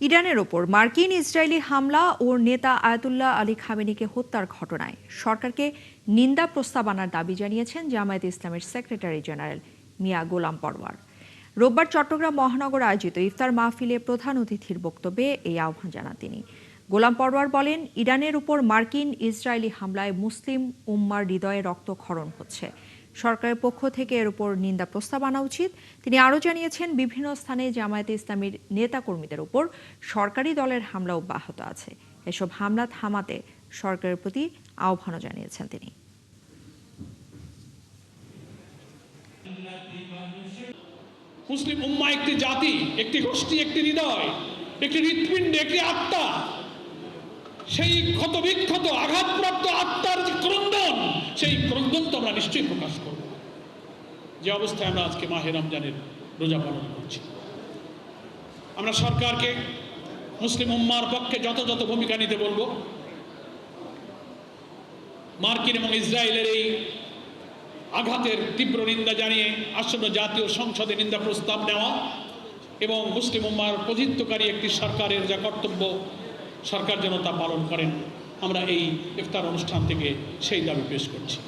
ইরানের ওপর মার্কিন ইসরায়েলি হামলা ও নেতা আয়াতুল্লাহ আলী খামেনিকে হত্যার ঘটনায় সরকারকে নিন্দা প্রস্তাব আনার দাবি জানিয়েছেন জামায়াতে ইসলামের সেক্রেটারি জেনারেল মিয়া গোলাম পরওয়ার। রোববার চট্টগ্রাম মহানগর আয়োজিত ইফতার মাহফিলে প্রধান অতিথির বক্তব্যে এই আহ্বান জানান তিনি। গোলাম পরওয়ার বলেন, ইরানের উপর মার্কিন ইসরায়েলি হামলায় মুসলিম উম্মার হৃদয়ে রক্তক্ষরণ হচ্ছে। সরকারের পক্ষ থেকে এর উপর নিন্দা প্রস্তাব আনা উচিত। তিনি আরও জানিয়েছেন, বিভিন্ন স্থানে জামায়াতে ইসলামীর নেতাকর্মীদের উপর সরকারি দলের হামলা অব্যাহত আছে। এসব হামলা থামাতে সরকারের প্রতি আহ্বানও জানিয়েছেন তিনি। মুসলিম উম্মাহ একটি জাতি, একটি গোষ্ঠী, একটি হৃদয়, একটি হৃৎপিণ্ড, একটি আত্মা। সেই ক্ষতবিক্ষত আঘাতপ্রাপ্ত আত্মার যে ক্রন্দন, সেই ক্রন্দন তো আমরা নিশ্চয়ই প্রকাশ করব। যে অবস্থায় আমরা আজকে মাহে রমজানের রোজা পালন করছি, আমরা সরকারকে মুসলিম উম্মার পক্ষে যথাযথ ভূমিকা নিতে বলবো। মার্কিন এবং ইসরায়েলের এই আঘাতের তীব্র নিন্দা জানিয়ে আসন্ন জাতীয় সংসদে নিন্দা প্রস্তাব নেওয়া এবং মুসলিম উম্মার প্রতিনিধিত্বকারী একটি সরকারের যা কর্তব্য, সরকার যেন তা পালন করেন, আমরা এই ইফতার অনুষ্ঠান থেকে সেই দাবি পেশ করছি।